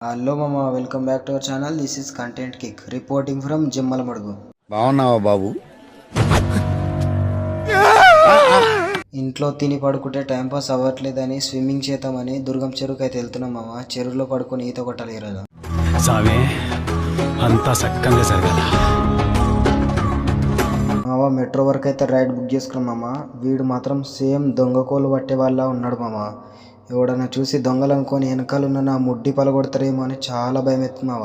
Hello మామ, welcome back to our channel. This is content kick reporting from Jammalamadugu. బాగున్నావా బాబు? ఇంట్లో తిని పడుకుంటే టైంపాస్ అవ్వట్లేదని స్విమ్మింగ్ చేద్దామని దుర్గం చెరువుకి అయితే వెళ్తున్నాం మామ. చెరువులో పడుకొని ఈత కొట్టాలి ఈరోజు. సామే అంతా సక్కంగా జరగాల. మామ మెట్రో వరకు అయితే రైడ్ బుక్ చేసుకున్నాం మామ. వీడు మాత్రం సేమ్ దొంగకోలు పట్టే వాళ్ళ ఉన్నాడు మామ. ఎవడన్నా చూసి దొంగలు అనుకొని వెనకాల ఉన్న నా ముడ్డి పలగొడతారేమో అని చాలా భయం ఎత్తుంది మామ.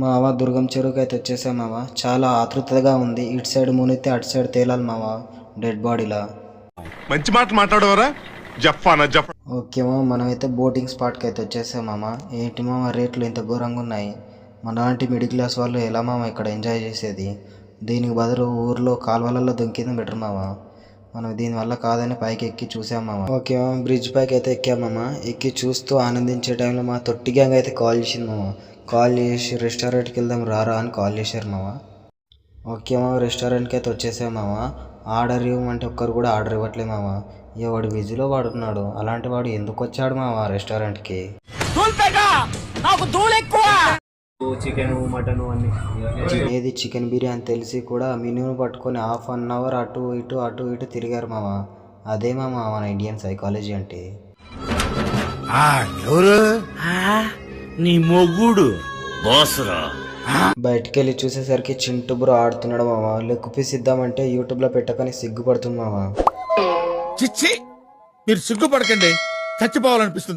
మావ దుర్గం చెరువుకి అయితే వచ్చేసాం మామ. చాలా ఆతృతగా ఉంది. ఇటు సైడ్ మునిగితే అటు సైడ్ తేలాలి మామ, డెడ్ బాడీలా. మంచి మాట మాట్లాడవరా? ఓకే మామ, మనమైతే బోటింగ్ స్పాట్కి అయితే వచ్చేసాం మామ. ఏంటి మామ రేట్లు ఇంత ఘోరంగా ఉన్నాయి? మనలాంటి మిడిల్ క్లాస్ వాళ్ళు ఎలా మామ ఇక్కడ ఎంజాయ్ చేసేది? దీనికి బదులు ఊర్లో కాలువలలో దొంకింది బెటర్ మామ. మనం దీనివల్ల కాదని పైకి ఎక్కి చూసాం మామ. ఓకే మామ, బ్రిడ్జ్ పైకి అయితే ఎక్కాం మామ. ఎక్కి చూస్తూ ఆనందించే టైంలో మా తొట్టి గ్యాంగ్ అయితే కాల్ చేసింది మామ. కాల్ చేసి రెస్టారెంట్కి వెళ్దాం రారా అని కాల్ చేశారు మామ. ఓకే మామ, రెస్టారెంట్కి అయితే వచ్చేసాం మామ. ఆర్డర్ ఇవ్వమంటే ఒక్కరు కూడా ఆర్డర్ ఇవ్వట్లేదు మామ. వాడు బిజీలో వాడుతున్నాడు. అలాంటి వాడు ఎందుకు వచ్చాడు మామ రెస్టారెంట్కి? తినేది చికెన్ బిర్యానీ తెలిసి కూడా మెనూను పట్టుకొని హాఫ్ అన్ అవర్ అటు ఇటు తిరిగారు మామ. అదే మామ మన ఇండియన్ సైకాలజీ అంటే. నీ మొగుడు బాసురా. బయటికి వెళ్ళి చూసేసరికి చింటూ బ్రో ఆడుతున్నాడు మామ. లెగ్ పీస్ ఇద్దామంటే యూట్యూబ్లో పెట్టకని సిగ్గుపడుతుంది మామ. చిచ్చి, మీరు సిగ్గుపడకండి, చచ్చిపోవాలనిపిస్తుంది.